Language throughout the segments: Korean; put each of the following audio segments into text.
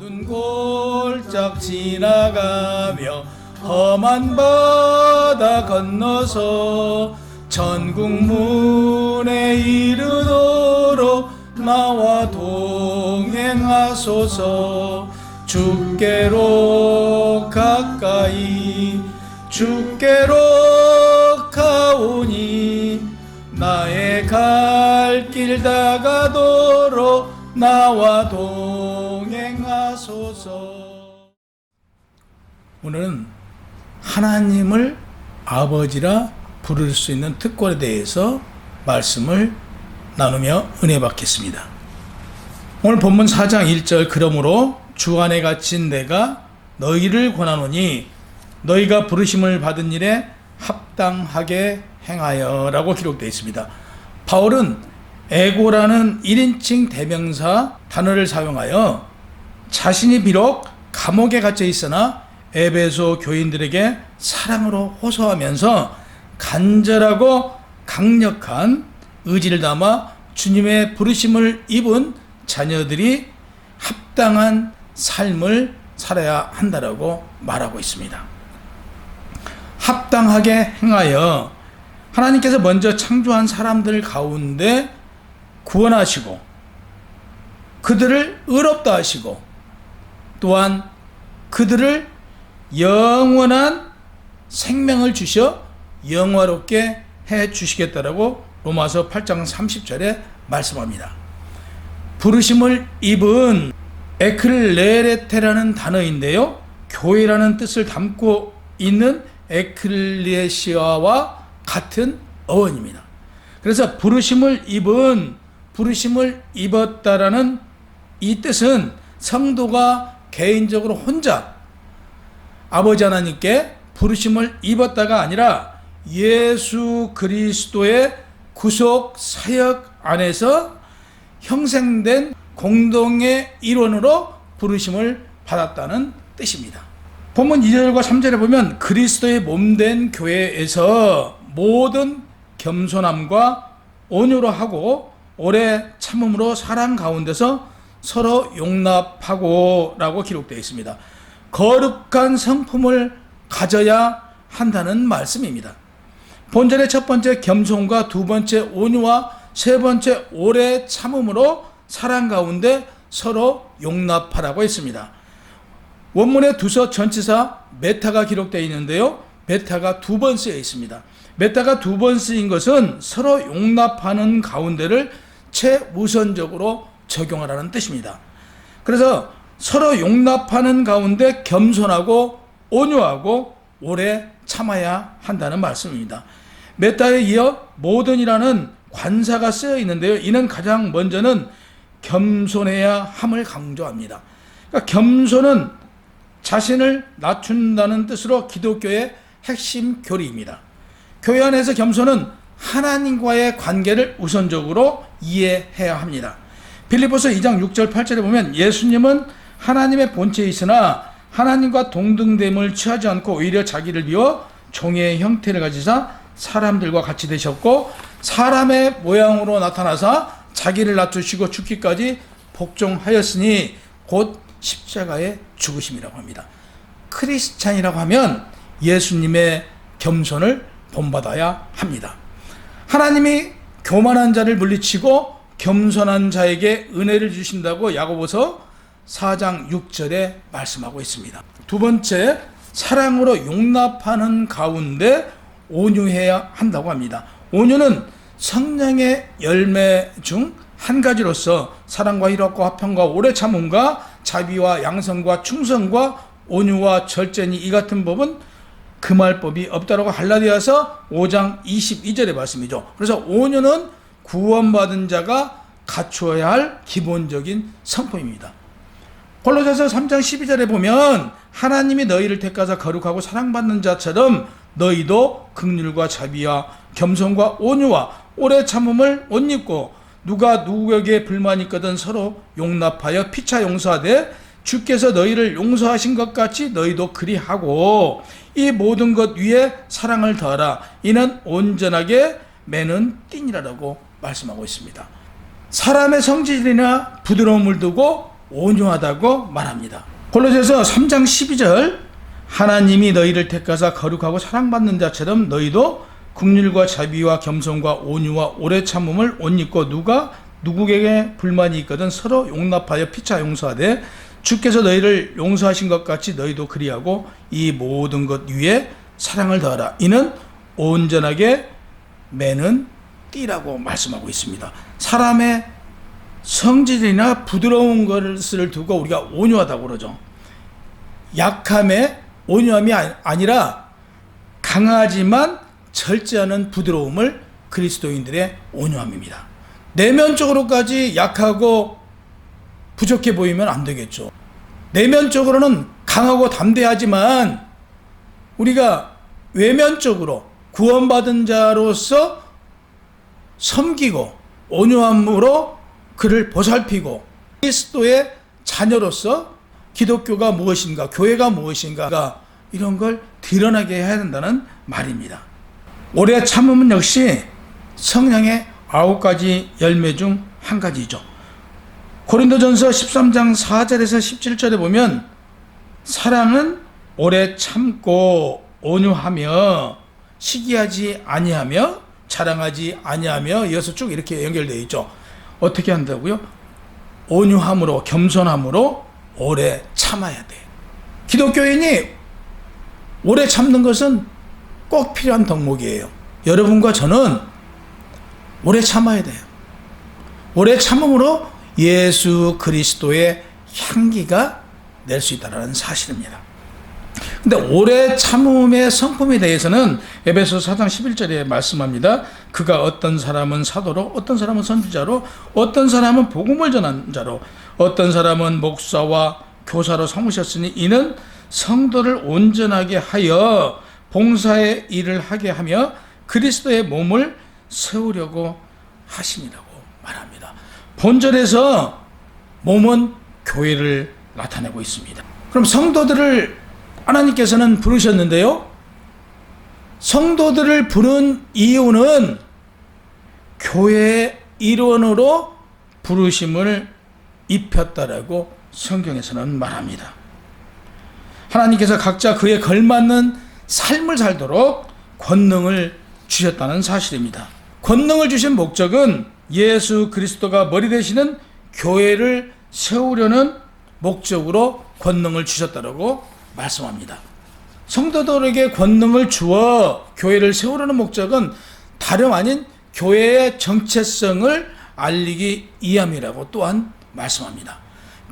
어두운 골짝 지나가며 험한 바다 건너서 천국문에 이르도록 나와 동행하소서. 주께로 가까이 주께로 가오니 나의 갈 길 다가도록 나와 동행하소서. 오늘은 하나님을 아버지라 부를 수 있는 특권에 대해서 말씀을 나누며 은혜 받겠습니다. 오늘 본문 4장 1절 그러므로 주 안에 갇힌 내가 너희를 권하노니 너희가 부르심을 받은 일에 합당하게 행하여 라고 기록되어 있습니다. 바울은 에고라는 1인칭 대명사 단어를 사용하여 자신이 비록 감옥에 갇혀 있으나 에베소 교인들에게 사랑으로 호소하면서 간절하고 강력한 의지를 담아 주님의 부르심을 입은 자녀들이 합당한 삶을 살아야 한다라고 말하고 있습니다. 합당하게 행하여 하나님께서 먼저 창조한 사람들 가운데 구원하시고 그들을 의롭다 하시고 또한 그들을 영원한 생명을 주셔 영화롭게 해 주시겠다라고 로마서 8장 30절에 말씀합니다. 부르심을 입은 에클레레테라는 단어인데요, 교회라는 뜻을 담고 있는 에클레시아와 같은 어원입니다. 그래서 부르심을 입었다라는 이 뜻은 성도가 개인적으로 혼자 아버지 하나님께 부르심을 입었다가 아니라 예수 그리스도의 구속 사역 안에서 형성된 공동의 일원으로 부르심을 받았다는 뜻입니다. 본문 2절과 3절에 보면 그리스도의 몸된 교회에서 모든 겸손함과 온유로 하고 오래 참음으로 사랑 가운데서 서로 용납하고 라고 기록되어 있습니다. 거룩한 성품을 가져야 한다는 말씀입니다. 본절의 첫 번째 겸손과 두 번째 온유와 세 번째 오래 참음으로 사랑 가운데 서로 용납하라고 했습니다. 원문의 두서 전치사 메타가 기록되어 있는데요, 메타가 두 번 쓰여 있습니다. 메타가 두 번 쓰인 것은 서로 용납하는 가운데를 최우선적으로 적용하라는 뜻입니다. 그래서 서로 용납하는 가운데 겸손하고 온유하고 오래 참아야 한다는 말씀입니다. 메타에 이어 모든이라는 관사가 쓰여 있는데요, 이는 가장 먼저는 겸손해야 함을 강조합니다. 그러니까 겸손은 자신을 낮춘다는 뜻으로 기독교의 핵심 교리입니다. 교회 안에서 겸손은 하나님과의 관계를 우선적으로 이해해야 합니다. 빌립보서 2장 6절 8절에 보면 예수님은 하나님의 본체에 있으나 하나님과 동등됨을 취하지 않고 오히려 자기를 비워 종의 형태를 가지사 사람들과 같이 되셨고 사람의 모양으로 나타나사 자기를 낮추시고 죽기까지 복종하였으니 곧 십자가의 죽으심이라고 합니다. 크리스찬이라고 하면 예수님의 겸손을 본받아야 합니다. 하나님이 교만한 자를 물리치고 겸손한 자에게 은혜를 주신다고 야고보서 4장 6절에 말씀하고 있습니다. 두 번째, 사랑으로 용납하는 가운데 온유해야 한다고 합니다. 온유는 성령의 열매 중 한 가지로서 사랑과 희락과 화평과 오래 참음과 자비와 양성과 충성과 온유와 절제니 이 같은 법은 금할 법이 없다라고 갈라디아서 5장 22절의 말씀이죠. 그래서 온유는 구원받은 자가 갖추어야 할 기본적인 성품입니다. 골로새서 3장 12절에 보면 하나님이 너희를 택하사 거룩하고 사랑받는 자처럼 너희도 긍휼과 자비와 겸손과 온유와 오래 참음을 옷 입고 누가 누구에게 불만이 있거든 서로 용납하여 피차 용서하되 주께서 너희를 용서하신 것 같이 너희도 그리하고 이 모든 것 위에 사랑을 더하라. 이는 온전하게 매는 띠니라라고 말씀하고 있습니다. 사람의 성질이나 부드러움을 두고 온유하다고 말합니다. 골로새서 3장 12절 하나님이 너희를 택하사 거룩하고 사랑받는 자처럼 너희도 긍휼과 자비와 겸손과 온유와 오래 참음을 옷 입고 누가 누구에게 불만이 있거든 서로 용납하여 피차 용서하되 주께서 너희를 용서하신 것 같이 너희도 그리하고 이 모든 것 위에 사랑을 더하라. 이는 온전하게 매는 띠라고 말씀하고 있습니다. 사람의 성질이나 부드러운 것을 두고 우리가 온유하다고 그러죠. 약함에 온유함이 아니라 강하지만 절제하는 부드러움을 그리스도인들의 온유함입니다. 내면적으로까지 약하고 부족해 보이면 안 되겠죠. 내면적으로는 강하고 담대하지만 우리가 외면적으로 구원받은 자로서 섬기고 온유함으로 그를 보살피고 그리스도의 자녀로서 기독교가 무엇인가, 교회가 무엇인가 이런 걸 드러나게 해야 된다는 말입니다. 오래 참음은 역시 성령의 9가지 열매 중 한 가지죠. 고린도전서 13장 4절에서 17절에 보면 사랑은 오래 참고 온유하며 시기하지 아니하며 자랑하지 아니하며 이어서 쭉 이렇게 연결되어 있죠. 어떻게 한다고요? 온유함으로 겸손함으로 오래 참아야 돼요. 기독교인이 오래 참는 것은 꼭 필요한 덕목이에요. 여러분과 저는 오래 참아야 돼요. 오래 참음으로 예수 그리스도의 향기가 낼 수 있다는 사실입니다. 근데 오래 참음의 성품에 대해서는 에베소서 4장 11절에 말씀합니다. 그가 어떤 사람은 사도로, 어떤 사람은 선지자로, 어떤 사람은 복음을 전한 자로, 어떤 사람은 목사와 교사로 삼으셨으니 이는 성도를 온전하게 하여 봉사의 일을 하게 하며 그리스도의 몸을 세우려고 하심이라고 말합니다. 본절에서 몸은 교회를 나타내고 있습니다. 그럼 성도들을 하나님께서는 부르셨는데요. 성도들을 부른 이유는 교회의 일원으로 부르심을 입혔다라고 성경에서는 말합니다. 하나님께서 각자 그에 걸맞는 삶을 살도록 권능을 주셨다는 사실입니다. 권능을 주신 목적은 예수 그리스도가 머리 되시는 교회를 세우려는 목적으로 권능을 주셨다고 말씀합니다. 성도들에게 권능을 주어 교회를 세우려는 목적은 다름 아닌 교회의 정체성을 알리기 위함이라고 또한 말씀합니다.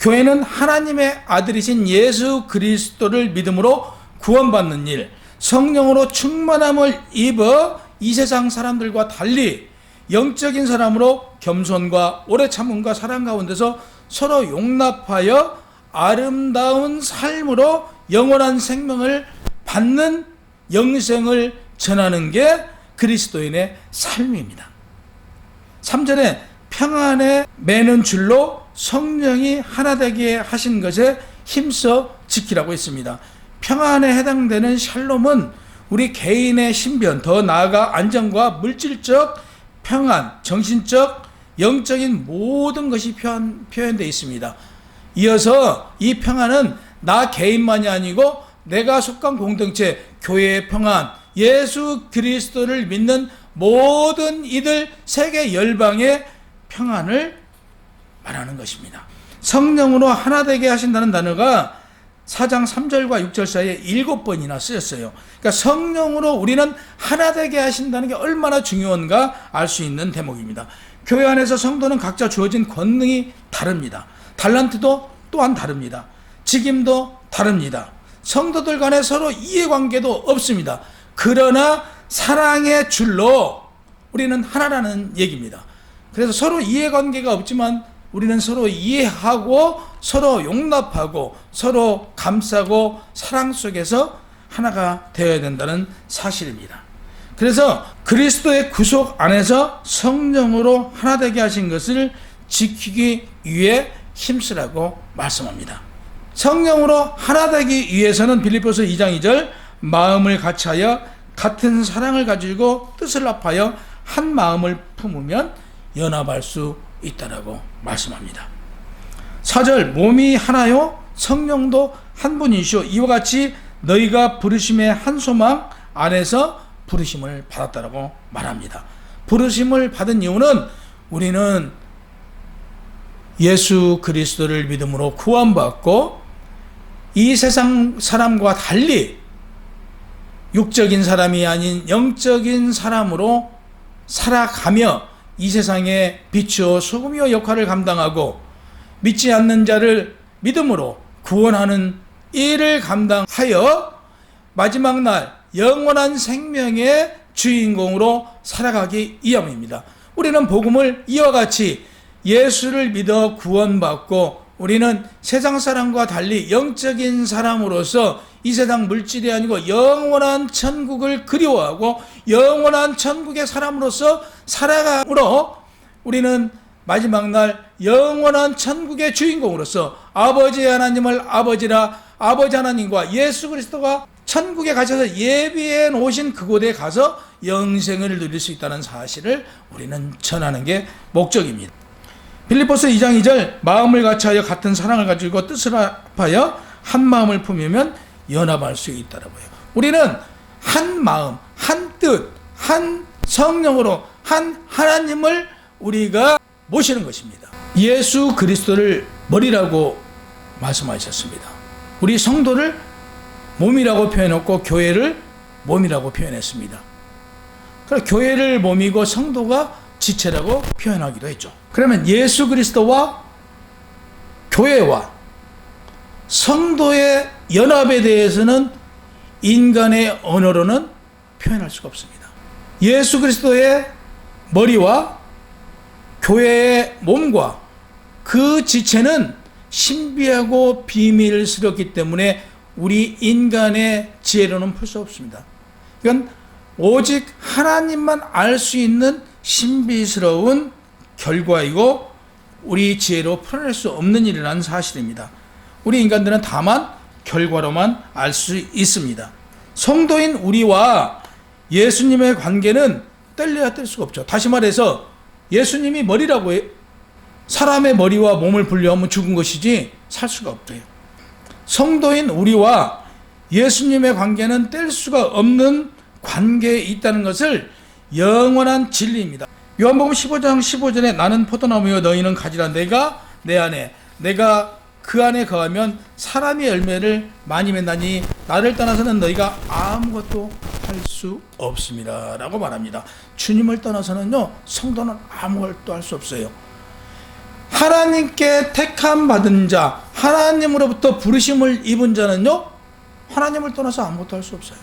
교회는 하나님의 아들이신 예수 그리스도를 믿음으로 구원받는 일, 성령으로 충만함을 입어 이 세상 사람들과 달리 영적인 사람으로 겸손과 오래 참음과 사랑 가운데서 서로 용납하여 아름다운 삶으로 영원한 생명을 받는 영생을 전하는 게 그리스도인의 삶입니다. 3절에 평안에 매는 줄로 성령이 하나 되게 하신 것에 힘써 지키라고 했습니다. 평안에 해당되는 샬롬은 우리 개인의 신변, 더 나아가 안정과 물질적 평안, 정신적, 영적인 모든 것이 표현되어 있습니다. 이어서 이 평안은 나 개인만이 아니고 내가 속한 공동체, 교회의 평안, 예수 그리스도를 믿는 모든 이들 세계 열방의 평안을 말하는 것입니다. 성령으로 하나 되게 하신다는 단어가 4장 3절과 6절 사이에 7번이나 쓰였어요. 그러니까 성령으로 우리는 하나 되게 하신다는 게 얼마나 중요한가 알 수 있는 대목입니다. 교회 안에서 성도는 각자 주어진 권능이 다릅니다. 달란트도 또한 다릅니다. 직임도 다릅니다. 성도들 간에 서로 이해관계도 없습니다. 그러나 사랑의 줄로 우리는 하나라는 얘기입니다. 그래서 서로 이해관계가 없지만 우리는 서로 이해하고 서로 용납하고 서로 감싸고 사랑 속에서 하나가 되어야 된다는 사실입니다. 그래서 그리스도의 구속 안에서 성령으로 하나 되게 하신 것을 지키기 위해 힘쓰라고 말씀합니다. 성령으로 하나 되기 위해서는 빌립보서 2장 2절 마음을 같이하여 같은 사랑을 가지고 뜻을 합하여 한 마음을 품으면 연합할 수 있다라고 말씀합니다. 4절 몸이 하나요 성령도 한 분이시오. 이와 같이 너희가 부르심의 한 소망 안에서 부르심을 받았다라고 말합니다. 부르심을 받은 이유는 우리는 예수 그리스도를 믿음으로 구원받고 이 세상 사람과 달리 육적인 사람이 아닌 영적인 사람으로 살아가며 이 세상의 빛이요 소금이요 역할을 감당하고 믿지 않는 자를 믿음으로 구원하는 일을 감당하여 마지막 날 영원한 생명의 주인공으로 살아가기 위함입니다. 우리는 복음을 이와 같이 예수를 믿어 구원받고 우리는 세상 사람과 달리 영적인 사람으로서 이 세상 물질이 아니고 영원한 천국을 그리워하고 영원한 천국의 사람으로서 살아가므로 우리는 마지막 날 영원한 천국의 주인공으로서 아버지 하나님을 아버지라 아버지 하나님과 예수 그리스도가 천국에 가셔서 예비해 놓으신 그곳에 가서 영생을 누릴 수 있다는 사실을 우리는 전하는 게 목적입니다. 빌립보서 2장 2절 마음을 같이하여 같은 사랑을 가지고 뜻을 합하여 한 마음을 품으면 연합할 수 있다라고요. 우리는 한 마음, 한 뜻, 한 성령으로 한 하나님을 우리가 모시는 것입니다. 예수 그리스도를 머리라고 말씀하셨습니다. 우리 성도를 몸이라고 표현했고 교회를 몸이라고 표현했습니다. 그래서 교회를 몸이고 성도가 지체라고 표현하기도 했죠. 그러면 예수 그리스도와 교회와 성도의 연합에 대해서는 인간의 언어로는 표현할 수가 없습니다. 예수 그리스도의 머리와 교회의 몸과 그 지체는 신비하고 비밀스럽기 때문에 우리 인간의 지혜로는 풀 수 없습니다. 이건 오직 하나님만 알 수 있는 신비스러운 결과이고 우리 지혜로 풀어낼 수 없는 일이라는 사실입니다. 우리 인간들은 다만 결과로만 알 수 있습니다. 성도인 우리와 예수님의 관계는 뗄래야 뗄 수가 없죠. 다시 말해서 예수님이 머리라고 해요. 사람의 머리와 몸을 분리하면 죽은 것이지 살 수가 없대요. 성도인 우리와 예수님의 관계는 뗄 수가 없는 관계에 있다는 것을 영원한 진리입니다. 요한복음 15장 15절에 나는 포도나무요 너희는 가지라 내가 내 안에 내가 그 안에 거하면 사람의 열매를 많이 맺나니 나를 떠나서는 너희가 아무것도 할 수 없습니다 라고 말합니다. 주님을 떠나서는요 성도는 아무것도 할 수 없어요. 하나님께 택함 받은 자 하나님으로부터 부르심을 입은 자는요 하나님을 떠나서 아무것도 할 수 없어요.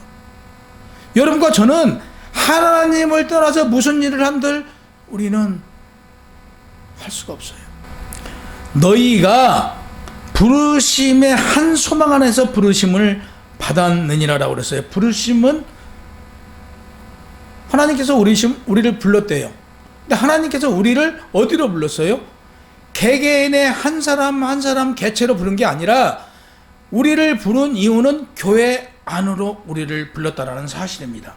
여러분과 저는 하나님을 떠나서 무슨 일을 한들 우리는 할 수가 없어요. 너희가 부르심의 한 소망 안에서 부르심을 받았느니라라고 그랬어요. 부르심은 하나님께서 우리를 불렀대요. 근데 하나님께서 우리를 어디로 불렀어요? 개개인의 한 사람 한 사람 개체로 부른 게 아니라 우리를 부른 이유는 교회 안으로 우리를 불렀다라는 사실입니다.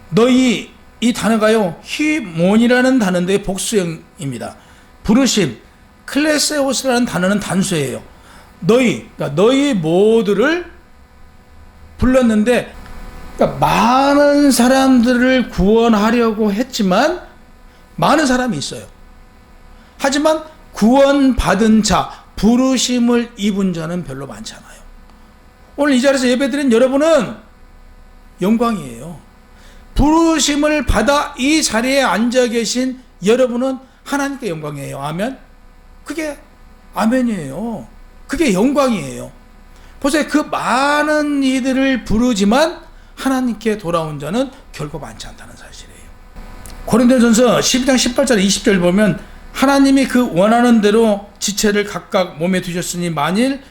너희 이 단어가요 히몬이라는 단어인데 복수형입니다. 부르심 클레세오스라는 단어는 단수예요. 그러니까 너희 모두를 불렀는데 그러니까 많은 사람들을 구원하려고 했지만 많은 사람이 있어요. 하지만 구원받은 자 부르심을 입은 자는 별로 많지 않아요. 오늘 이 자리에서 예배드린 여러분은 영광이에요. 부르심을 받아 이 자리에 앉아 계신 여러분은 하나님께 영광이에요. 아멘. 그게 아멘이에요. 그게 영광이에요. 보세요. 그 많은 이들을 부르지만 하나님께 돌아온 자는 결코 많지 않다는 사실이에요. 고린도전서 12장 18절 20절 보면 하나님이 그 원하는 대로 지체를 각각 몸에 두셨으니 만일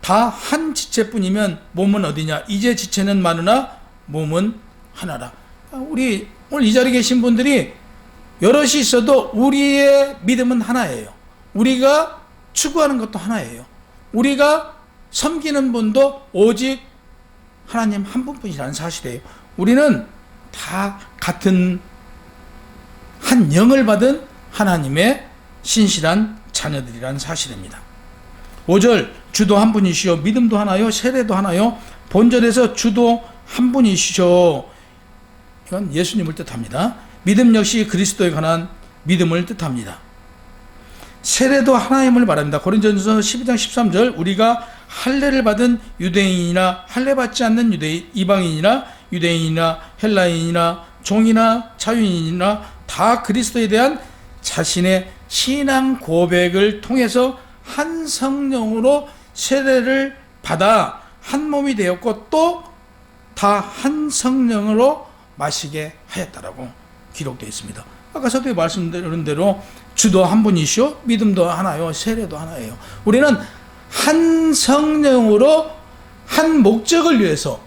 다 한 지체뿐이면 몸은 어디냐? 이제 지체는 많으나 몸은 하나라. 우리 오늘 이 자리에 계신 분들이 여럿이 있어도 우리의 믿음은 하나예요. 우리가 추구하는 것도 하나예요. 우리가 섬기는 분도 오직 하나님 한 분뿐이라는 사실이에요. 우리는 다 같은 한 영을 받은 하나님의 신실한 자녀들이라는 사실입니다. 5절 주도 한 분이시요 믿음도 하나요 세례도 하나요. 본절에서 주도 한 분이시죠. 이건 예수님을 뜻합니다. 믿음 역시 그리스도에 관한 믿음을 뜻합니다. 세례도 하나님을 말합니다. 고린도전서 12장 13절 우리가 할례를 받은 유대인이나 할례 받지 않는 이방인이나 유대인이나 헬라인이나 종이나 자유인이나 다 그리스도에 대한 자신의 신앙 고백을 통해서 한 성령으로 세례를 받아 한 몸이 되었고 또 다 한 성령으로 마시게 하였다라고 기록되어 있습니다. 아까 서두에 말씀드린 대로 주도 한 분이시오 믿음도 하나요 세례도 하나예요. 우리는 한 성령으로 한 목적을 위해서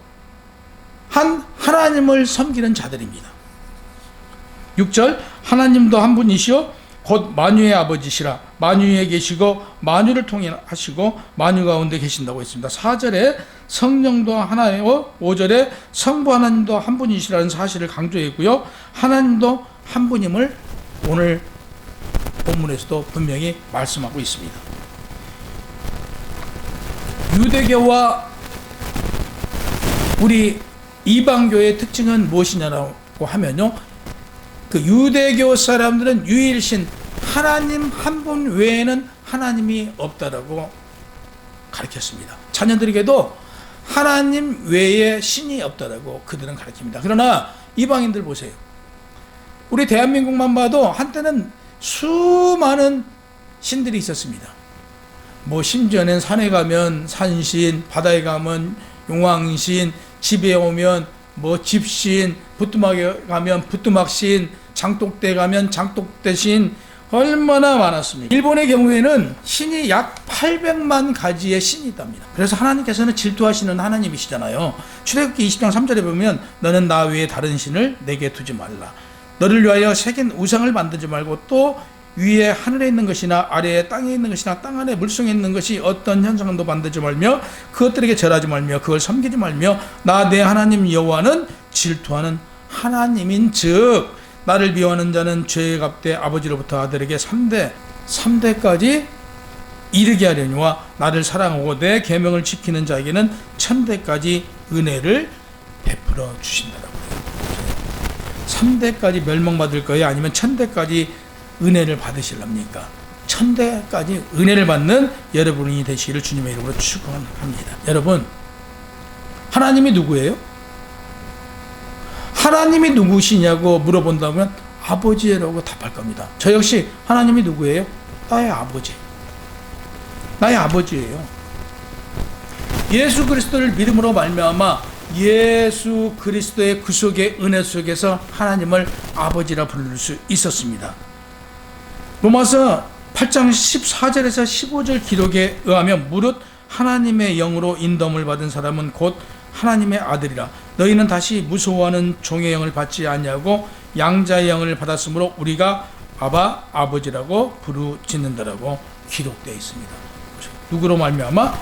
한 하나님을 섬기는 자들입니다. 6절 하나님도 한 분이시오 곧 만유의 아버지시라 만유에 계시고 만유를 통해 하시고 만유 가운데 계신다고 했습니다. 4절에 성령도 하나예요. 5절에 성부 하나님도 한 분이시라는 사실을 강조했고요. 하나님도 한 분임을 오늘 본문에서도 분명히 말씀하고 있습니다. 유대교와 우리 이방교의 특징은 무엇이냐고 하면요, 그 유대교 사람들은 유일신 하나님 한 분 외에는 하나님이 없다라고 가르쳤습니다. 자녀들에게도 하나님 외에 신이 없다라고 그들은 가르칩니다. 그러나 이방인들 보세요. 우리 대한민국만 봐도 한때는 수많은 신들이 있었습니다. 뭐 심지어는 산에 가면 산신, 바다에 가면 용왕신, 집에 오면 뭐 집신, 부뚜막에 가면 부뚜막신, 장독대 가면 장독대신, 얼마나 많았습니까? 일본의 경우에는 신이 약 800만 가지의 신이 있답니다. 그래서 하나님께서는 질투하시는 하나님이시잖아요. 출애굽기 20장 3절에 보면 너는 나 외에 다른 신을 내게 두지 말라. 너를 위하여 새긴 우상을 만들지 말고 또 위에 하늘에 있는 것이나 아래에 땅에 있는 것이나 땅 안에 물속에 있는 것이 어떤 현상도 만들지 말며 그것들에게 절하지 말며 그걸 섬기지 말며 나 내 하나님 여호와는 질투하는 하나님인 즉 나를 미워하는 자는 죄의 값대 아버지로부터 아들에게 3대까지 이르게 하려니와 나를 사랑하고 내 계명을 지키는 자에게는 1000대까지 은혜를 베풀어 주신다라고 해요. 3대까지 멸망받을 거예요? 아니면 1000대까지 은혜를 받으실랍니까? 1000대까지 은혜를 받는 여러분이 되시기를 주님의 이름으로 축원합니다. 여러분, 하나님이 누구예요? 하나님이 누구시냐고 물어본다면 아버지라고 답할 겁니다. 저 역시 하나님이 누구예요? 나의 아버지. 나의 아버지예요. 예수 그리스도를 믿음으로 말미암아 예수 그리스도의 구속의 은혜 속에서 하나님을 아버지라 부를 수 있었습니다. 로마서 8장 14절에서 15절 기록에 의하면 무릇 하나님의 영으로 인도함을 받은 사람은 곧 하나님의 아들이라. 너희는 다시 무서워하는 종의 영을 받지 아니하고 양자의 영을 받았으므로 우리가 아바 아버지라고 부르짖는다라고 기록되어 있습니다. 누구로 말미암아?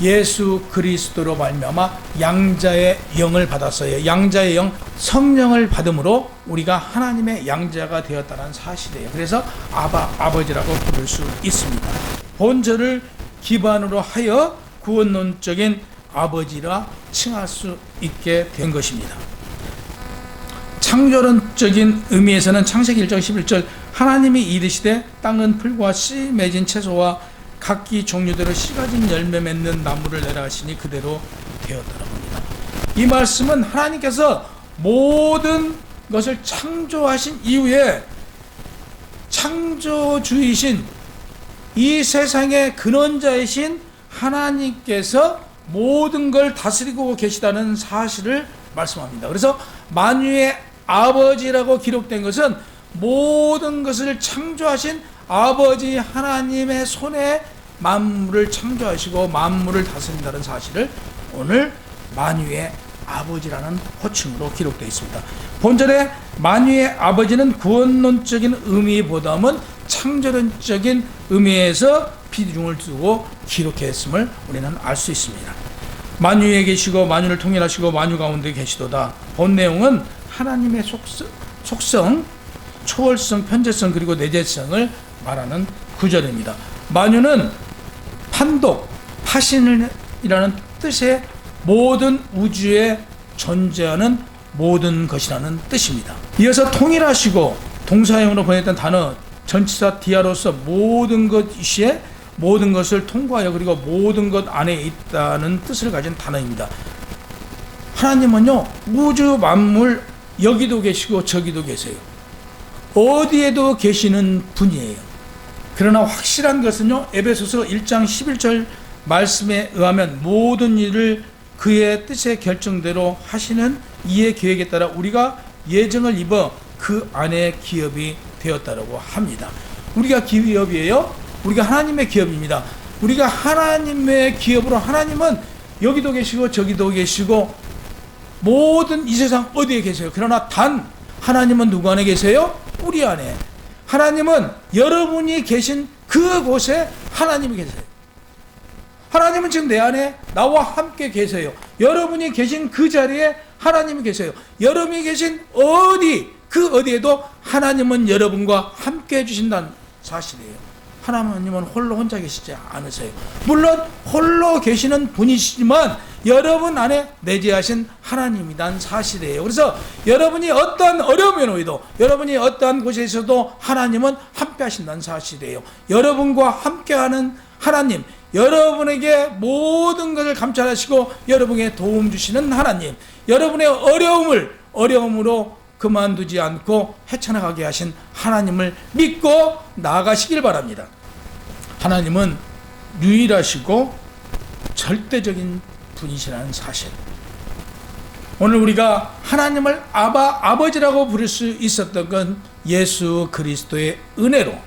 예수 그리스도로 말미암아 양자의 영을 받았어요. 양자의 영, 성령을 받음으로 우리가 하나님의 양자가 되었다는 사실이에요. 그래서 아바 아버지라고 부를 수 있습니다. 본절을 기반으로 하여 구원론적인 아버지라 칭할 수 있게 된 것입니다. 창조론적인 의미에서는 창세기 1장 11절 하나님이 이르시되 땅은 풀과 씨 맺은 채소와 각기 종류대로 씨 가진 열매 맺는 나무를 내라 하시니 그대로 되었더라 봅니다. 이 말씀은 하나님께서 모든 것을 창조하신 이후에 창조주이신 이 세상의 근원자이신 하나님께서 모든 걸 다스리고 계시다는 사실을 말씀합니다. 그래서 만유의 아버지라고 기록된 것은 모든 것을 창조하신 아버지 하나님의 손에 만물을 창조하시고 만물을 다스린다는 사실을 오늘 만유의 아버지라는 호칭으로 기록되어 있습니다. 본절에 만유의 아버지는 구원론적인 의미보다는 창조론적인 의미에서 비중을 두고 기록했음을 우리는 알 수 있습니다. 만유에 계시고 만유를 통일하시고 만유 가운데 계시도다. 본 내용은 하나님의 속성, 초월성, 편재성 그리고 내재성을 말하는 구절입니다. 만유는 판독, 파신이라는 뜻의 모든 우주에 존재하는 모든 것이라는 뜻입니다. 이어서 통일하시고 동사형으로 번역된 단어 전치사 디아로서 모든 것이에 모든 것을 통과하여 그리고 모든 것 안에 있다는 뜻을 가진 단어입니다. 하나님은요, 우주 만물 여기도 계시고 저기도 계세요. 어디에도 계시는 분이에요. 그러나 확실한 것은요, 에베소서 1장 11절 말씀에 의하면 모든 일을 그의 뜻의 결정대로 하시는 이의 계획에 따라 우리가 예정을 입어 그 안에 기업이 되었다라고 합니다. 우리가 기업이에요. 우리가 하나님의 기업입니다. 우리가 하나님의 기업으로, 하나님은 여기도 계시고 저기도 계시고 모든 이 세상 어디에 계세요. 그러나 단 하나님은 누구 안에 계세요? 우리 안에. 하나님은 여러분이 계신 그곳에 하나님이 계세요. 하나님은 지금 내 안에 나와 함께 계세요. 여러분이 계신 그 자리에 하나님이 계세요. 여러분이 계신 그 어디에도 하나님은 여러분과 함께 해주신다는 사실이에요. 하나님은 홀로 혼자 계시지 않으세요. 물론 홀로 계시는 분이시지만 여러분 안에 내재하신 하나님이란 사실이에요. 그래서 여러분이 어떠한 어려움에 놓여도, 여러분이 어떠한 곳에 있어도 하나님은 함께 하신다는 사실이에요. 여러분과 함께하는 하나님, 여러분에게 모든 것을 감찰하시고 여러분에게 도움 주시는 하나님, 여러분의 어려움으로 그만두지 않고 헤쳐나가게 하신 하나님을 믿고 나아가시길 바랍니다. 하나님은 유일하시고 절대적인 분이시라는 사실. 오늘 우리가 하나님을 아버지라고 부를 수 있었던 건 예수 그리스도의 은혜로,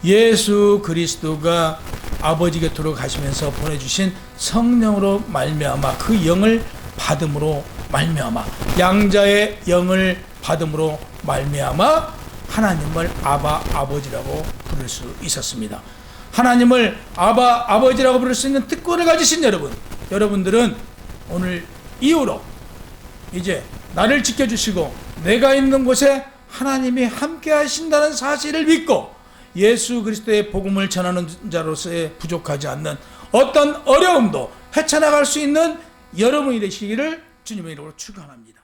예수 그리스도가 아버지 곁으로 가시면서 보내주신 성령으로 말미암아, 그 영을 받음으로 말미암아, 양자의 영을 받음으로 말미암아 하나님을 아버지라고 부를 수 있었습니다. 하나님을 아버지라고 부를 수 있는 특권을 가지신 여러분들은 오늘 이후로 이제 나를 지켜주시고 내가 있는 곳에 하나님이 함께 하신다는 사실을 믿고 예수 그리스도의 복음을 전하는 자로서의 부족하지 않는 어떤 어려움도 헤쳐나갈 수 있는 여러분이 되시기를 주님의 이름으로 축원합니다.